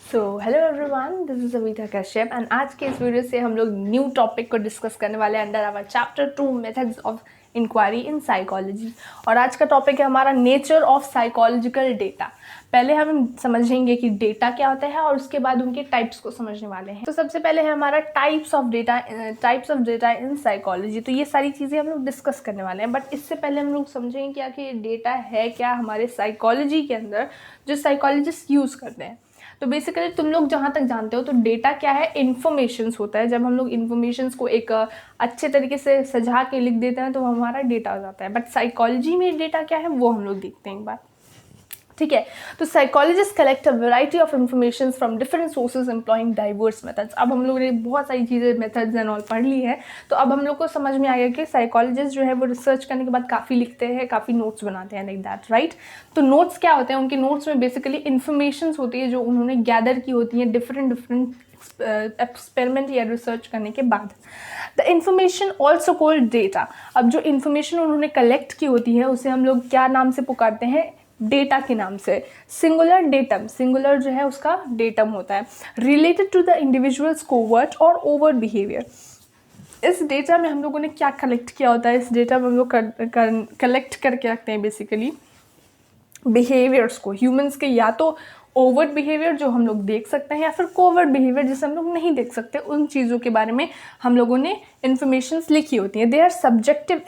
Hello everyone, this is Avita Kashyap and आज के इस वीडियो से हम लोग न्यू टॉपिक को डिस्कस करने वाले हैं under our chapter 2 methods of inquiry in psychology. और आज का टॉपिक है हमारा नेचर ऑफ साइकोलॉजिकल डेटा। पहले हम समझेंगे कि डेटा क्या होता है और उसके बाद उनके टाइप्स को समझने वाले हैं। तो सबसे पहले है हमारा types of data in psychology. तो ये सारी चीज़ें हम लोग डिस्कस करने वाले हैं, बट इससे पहले हम लोग समझेंगे कि आखिर डेटा है क्या हमारे साइकोलॉजी के अंदर जो साइकोलॉजिस्ट यूज़ करते हैं। तो बेसिकली तुम लोग जहाँ तक जानते हो तो डेटा क्या है, इन्फॉर्मेशंस होता है। जब हम लोग इन्फॉर्मेशंस को एक अच्छे तरीके से सजा के लिख देते हैं तो हमारा डेटा हो जाता है। बट साइकोलॉजी में डेटा क्या है वो हम लोग देखते हैं एक बार, ठीक है। तो psychologist collect a variety of information from different sources employing diverse methods. अब हम लोगों ने बहुत सारी चीज़ें मेथड्स एंड ऑल पढ़ ली है, तो अब हम लोग को समझ में आ गया कि साइकोलॉजिस्ट जो है वो रिसर्च करने के बाद काफ़ी लिखते हैं, काफ़ी नोट्स बनाते हैं, लाइक दैट, राइट। तो नोट्स क्या होते हैं, उनके नोट्स में बेसिकली इन्फॉर्मेशन होती है जो उन्होंने गैदर की होती है डिफरेंट एक्सपेरिमेंट या रिसर्च करने के बाद। The information also called data. अब जो इन्फॉर्मेशन उन्होंने कलेक्ट की होती है उसे हम लोग क्या नाम से पुकारते हैं, डेटा के नाम से। सिंगुलर डेटम, सिंगुलर जो है उसका डेटम होता है। Related to the individuals covert और ओवर बिहेवियर। इस डेटा में हम लोगों ने क्या कलेक्ट किया होता है, इस डेटा में हम लोग कलेक्ट करके रखते हैं बेसिकली बिहेवियर्स को, ह्यूमंस के, या तो ओवर्ट बिहेवियर जो हम लोग देख सकते हैं या फिर कोवर्ट बिहेवियर जिसे हम लोग नहीं देख सकते, उन चीज़ों के बारे में हम लोगों ने इन्फॉर्मेशन लिखी होती हैं। They are subjective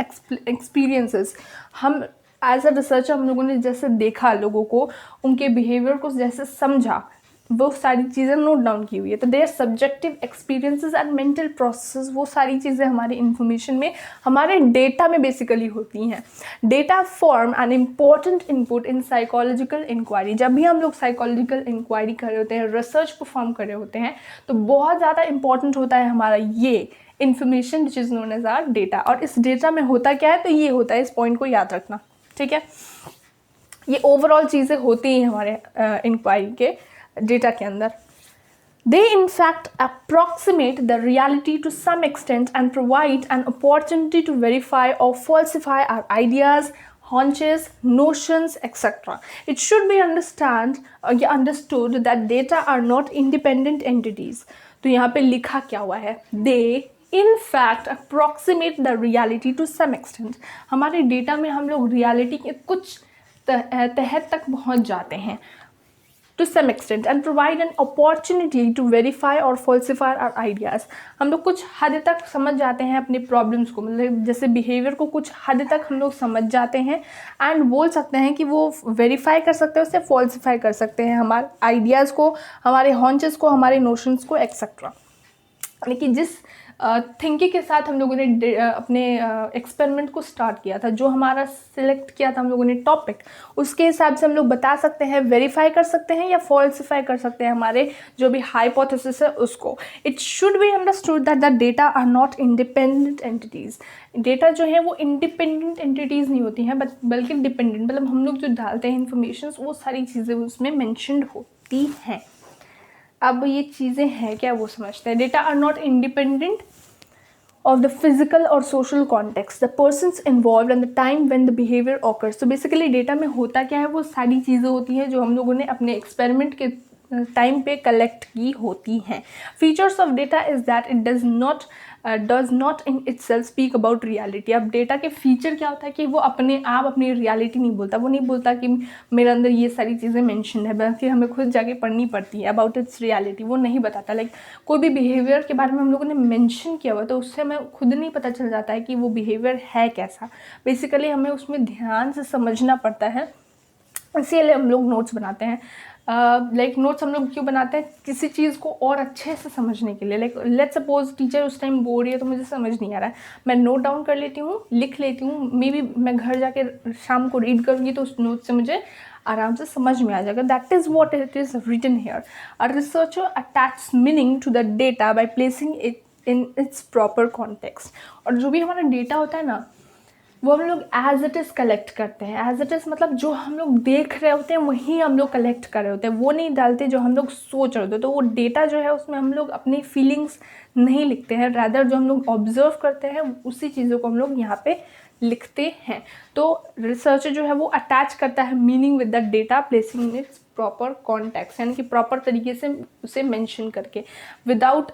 experiences. हम एज अ रिसर्चर हम लोगों ने जैसे देखा लोगों को, उनके बिहेवियर को जैसे समझा, वो सारी चीज़ें नोट डाउन की हुई है। तो their subjective experiences and mental process, वो सारी चीज़ें हमारी इन्फॉर्मेशन में, हमारे डेटा में बेसिकली होती हैं। Data form an important input in psychological inquiry. जब भी हम लोग साइकोलॉजिकल इंक्वायरी कर रहे होते हैं, रिसर्च परफॉर्म कर रहे होते हैं, तो बहुत ज़्यादा इंपॉर्टेंट होता है हमारा ये information which is known as our data. और इस डेटा में होता क्या है, तो ये होता है, इस पॉइंट को याद रखना, ठीक है। ये ओवरऑल चीज़ें होती हैं हमारे इंक्वायरी के डेटा के अंदर। They in fact approximate the reality to some extent and provide an opportunity to verify or falsify our ideas, hunches, notions, etc. It should be understood that data are not independent entities. तो यहाँ पे लिखा क्या हुआ है, They in fact approximate the reality to some extent. हमारे data में हम लोग रियलिटी के कुछ तहत तक पहुँच जाते हैं, to some extent, and provide an opportunity to verify or falsify our ideas. हम लोग कुछ हद तक समझ जाते हैं अपने प्रॉब्लम्स को, मतलब जैसे बिहेवियर को कुछ हद तक हम लोग समझ जाते हैं एंड बोल सकते हैं कि वो वेरीफाई कर सकते हैं, उससे फॉल्सिफाई कर सकते हैं हमारे आइडियाज़ को, हमारे हॉन्चेस को, हमारे नोशंस को, एक्सेट्रा। लेकिन जिस थिंकिंग के साथ हम लोगों ने अपने एक्सपेरिमेंट को स्टार्ट किया था, जो हमारा सिलेक्ट किया था हम लोगों ने टॉपिक, उसके हिसाब से हम लोग बता सकते हैं, वेरीफाई कर सकते हैं या फॉल्सिफाई कर सकते हैं हमारे जो भी हाइपोथेसिस है उसको। It should be understood that the data are not independent entities. Data जो है वो इंडिपेंडेंट एंटिटीज़ नहीं होती हैं, बल्कि डिपेंडेंट, मतलब हम लोग जो डालते हैं इन्फॉर्मेशन, वो सारी चीज़ें उसमें मैंशनड होती हैं। अब ये चीज़ें हैं क्या वो समझते हैं। Data are not independent of the physical or social context, the persons involved and the time when the behavior occurs. तो बेसिकली डेटा में होता क्या है, वो सारी चीज़ें होती हैं जो हम लोगों ने अपने एक्सपेरिमेंट के टाइम पे कलेक्ट की होती हैं। Features of data is that it does not in itself speak about reality. अब डेटा के फीचर क्या होता है कि वो अपने आप अपनी रियलिटी नहीं बोलता, वो नहीं बोलता कि मेरे अंदर ये सारी चीज़ें मेंशन है, बल्कि हमें खुद जाके पढ़नी पड़ती है अबाउट इट्स रियलिटी। वो नहीं बताता, लाइक कोई भी बिहेवियर के बारे में हम लोगों ने मेंशन किया हुआ तो उससे हमें खुद नहीं पता चल जाता है कि वो बिहेवियर है कैसा। बेसिकली हमें उसमें ध्यान से समझना पड़ता है, इसीलिए हम लोग नोट्स बनाते हैं। लाइक नोट्स हम लोग क्यों बनाते हैं, किसी चीज़ को और अच्छे से समझने के लिए। लाइक लेट्स सपोज टीचर उस टाइम बोल रही है तो मुझे समझ नहीं आ रहा है, मैं नोट डाउन कर लेती हूँ, लिख लेती हूँ, मे बी मैं घर जाके शाम को रीड करूँगी तो उस नोट से मुझे आराम से समझ में आ जाएगा। That is what it is written here. A researcher attach meaning to the data by placing it in its proper context. और जो भी हमारा डेटा होता है ना, वो हम लोग एज इट इज़ कलेक्ट करते हैं। एज इट इज़ मतलब जो हम लोग देख रहे होते हैं वही हम लोग कलेक्ट कर रहे होते हैं, वो नहीं डालते जो हम लोग सोच रहे होते हैं। तो वो डेटा जो है उसमें हम लोग अपनी फीलिंग्स नहीं लिखते हैं, रैदर जो हम लोग ऑब्जर्व करते हैं उसी चीज़ों को हम लोग यहाँ पे लिखते हैं। तो रिसर्चर जो है वो अटैच करता है meaning with the data, placing it's proper context, यानी कि प्रॉपर तरीके से उसे मेंशन करके, without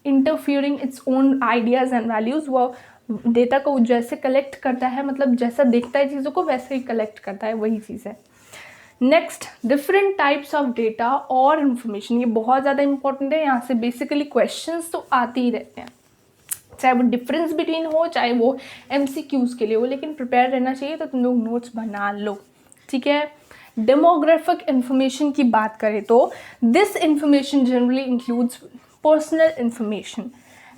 interfering its own ideas and values. वो डेटा को जैसे कलेक्ट करता है, मतलब जैसा देखता है चीज़ों को वैसे ही कलेक्ट करता है, वही चीज़ है। Next, different types of data और इन्फॉर्मेशन, ये बहुत ज़्यादा इंपॉर्टेंट है। यहाँ से बेसिकली क्वेश्चंस तो आते ही रहते हैं, चाहे वो डिफरेंस बिटवीन हो, चाहे वो MCQs के लिए हो, लेकिन प्रिपेयर रहना चाहिए। तो तुम लोग नोट्स बना लो, ठीक है। डेमोग्राफिक इंफॉर्मेशन की बात करें तो this information generally includes personal information.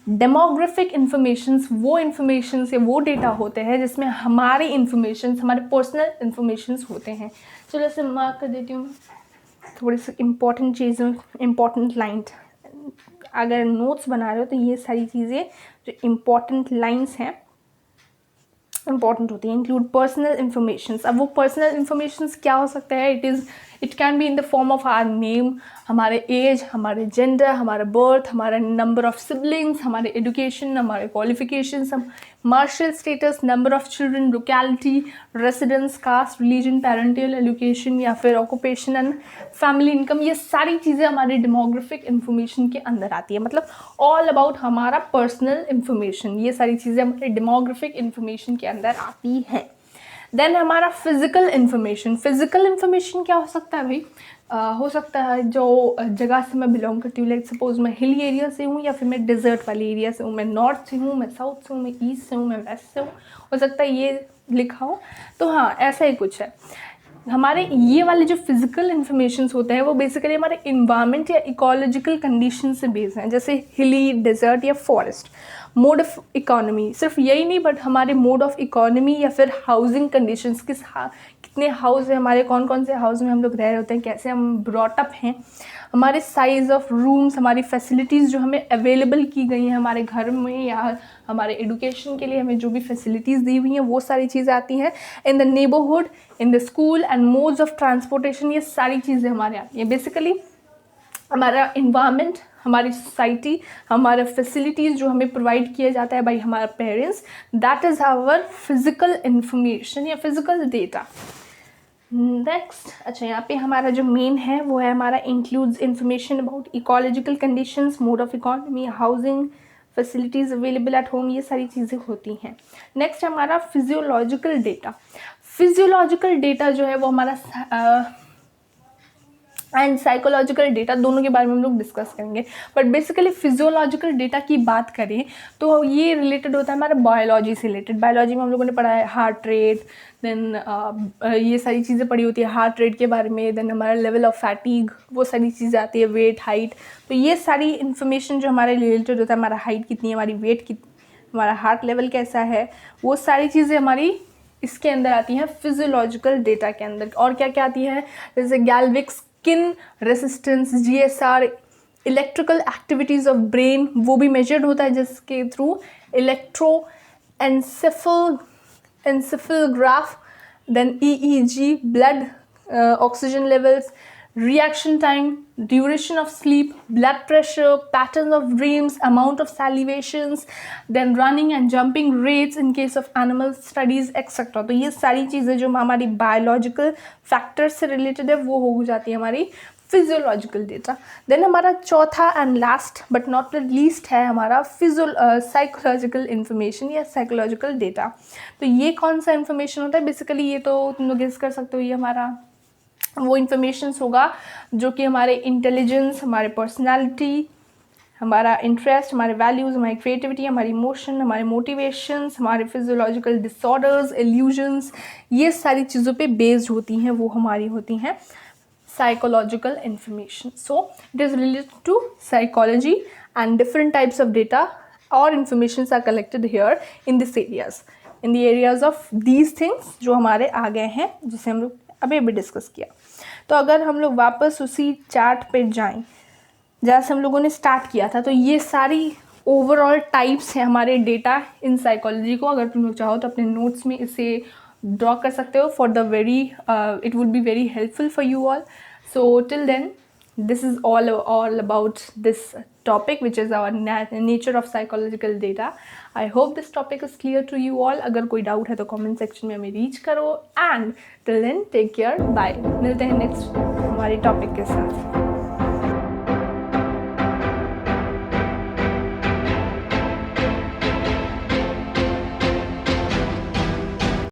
Demographic informations वो इंफॉर्मेशंस या वो डेटा होते हैं जिसमें हमारी इंफॉर्मेशंस, हमारे पर्सनल इंफॉर्मेशंस होते हैं। चलो ऐसे मार्क कर देती हूँ थोड़ी सी इंपॉर्टेंट चीज़ें, इंपॉर्टेंट लाइन। अगर नोट्स बना रहे हो तो ये सारी चीज़ें जो इंपॉर्टेंट लाइंस हैं इंपॉर्टेंट होती है। Include personal informations. अब वो पर्सनल इंफॉर्मेशंस क्या हो सकता है? It can be in the form of our name, हमारे एज, हमारे जेंडर, हमारा बर्थ, हमारा नंबर ऑफ सिबलिंग्स, हमारे एजुकेशन, हमारे qualifications, marital status, number of children, locality, residence, caste, religion, parental education या फिर ऑक्यूपेशन एंड फैमिली इनकम। ये सारी चीज़ें हमारी डेमोग्राफिक इंफॉर्मेशन के अंदर आती है, मतलब ऑल अबाउट हमारा पर्सनल इंफॉर्मेशन। ये सारी चीज़ें हमारे डेमोग्राफिक इंफॉर्मेशन के अंदर आती हैं। देन हमारा फिजिकल इंफॉर्मेशन। फिजिकल इंफॉर्मेशन क्या हो सकता है भाई? हो सकता है जो जगह से मैं बिलोंग करती हूँ, लाइक सपोज मैं हिली एरिया से हूँ या फिर मैं डिजर्ट वाली एरिया से हूँ, मैं नॉर्थ से हूँ, मैं साउथ से हूँ, मैं ईस्ट से हूँ, मैं वेस्ट से हूँ, हो सकता है ये लिखा हो। तो हाँ, ऐसा ही कुछ है। हमारे ये वाले जो फिजिकल इंफॉर्मेशंस होते हैं वो बेसिकली हमारे इन्वायरमेंट या इकोलॉजिकल कंडीशन से बेस्ड हैं, जैसे हिली, डेजर्ट या फॉरेस्ट। मोड ऑफ इकोनॉमी, सिर्फ यही नहीं बट हमारे मोड ऑफ इकोनॉमी या फिर हाउसिंग कंडीशंस, कितने हाउस हैं हमारे, कौन कौन से हाउस में हम लोग रह रहे होते हैं, कैसे हम ब्रॉटअप हैं, हमारे साइज़ ऑफ रूम्स, हमारी फैसिलिटीज़ जो हमें अवेलेबल की गई हैं हमारे घर में या हमारे एजुकेशन के लिए हमें जो भी फैसिलिटीज़ दी हुई हैं, वो सारी चीज़ें आती हैं। In the neighbourhood, in the school and modes of transportation, ये सारी चीज़ें हमारे आती हैं। बेसिकली हमारा इन्वायरमेंट, हमारी सोसाइटी, हमारा फैसिलिटीज़ जो हमें प्रोवाइड किया जाता है बाई हमारा parents, that is our physical information या फिजिकल डेटा। नेक्स्ट, अच्छा यहाँ पे हमारा जो मेन है वो है हमारा includes information about ecological conditions, mode of economy, housing, facilities available at home, ये सारी चीज़ें होती हैं। नेक्स्ट हमारा फिजियोलॉजिकल डेटा। फिजियोलॉजिकल डेटा जो है वो हमारा एंड साइकोलॉजिकल डेटा, दोनों के बारे में हम लोग डिस्कस करेंगे। बट बेसिकली फिजियोलॉजिकल डेटा की बात करें तो ये रिलेटेड होता है हमारा बायोलॉजी से रिलेटेड। बायोलॉजी में हम लोगों ने पढ़ा है हार्ट रेट, देन ये सारी चीज़ें पढ़ी होती है हार्ट रेट के बारे में, देन हमारा लेवल ऑफ फैटीग, वो सारी चीज़ें आती है, वेट, हाइट। तो ये सारी इन्फॉर्मेशन जो हमारे रिलेटेड होता है, हमारा हाइट कितनी है, हमारी वेट कितनी, हमारा हार्ट लेवल कैसा है, वो सारी चीज़ें हमारी इसके अंदर आती हैं फिजियोलॉजिकल डेटा के अंदर। और क्या क्या आती है, जैसे galvanic skin resistance, GSR, electrical activities of brain, वो भी मेजर्ड होता है जिसके through electro encephalograph, then EEG, blood oxygen levels, reaction time, duration of sleep, blood pressure, patterns of dreams, amount of salivations, then running and jumping rates in case of animal studies etc. तो ये सारी चीज़ें जो हमारी biological factor से related है वो हो जाती है हमारी फिजियोलॉजिकल डेटा। देन हमारा चौथा and last but not the least है हमारा साइकोलॉजिकल इन्फॉर्मेशन या साइकोलॉजिकल डेटा। तो ये कौन सा इन्फॉर्मेशन होता है? बेसिकली ये तो तुम लोग गेस कर सकते हो, ये हमारा वो इन्फॉर्मेशंस होगा जो कि हमारे इंटेलिजेंस, हमारे पर्सनालिटी, हमारा इंटरेस्ट, हमारे वैल्यूज़, हमारी क्रिएटिविटी, हमारी इमोशन, हमारे मोटिवेशंस, हमारे फिजियोलॉजिकल डिसऑर्डर्स, इल्यूजन्स, ये सारी चीज़ों पे बेस्ड होती हैं, वो हमारी होती हैं psychological information. So it is related to psychology and different types of data और informations are collected here in this areas, in the areas of these things जो हमारे आ गए हैं, जिसे हम लोग अभी डिस्कस किया। तो अगर हम लोग वापस उसी चार्ट पे जाएं जहाँ से हम लोगों ने स्टार्ट किया था, तो ये सारी ओवरऑल टाइप्स हैं हमारे डेटा इन साइकोलॉजी को। अगर तुम लोग चाहो तो अपने नोट्स में इसे ड्रॉ कर सकते हो for the very it would be very helpful for you all. So till then this is all about this topic which is our nature of psychological data. I hope this topic is clear to you all. अगर कोई doubt है तो comment section में हमें reach करो and till then take care, bye. मिलते हैं next हमारे टॉपिक के साथ।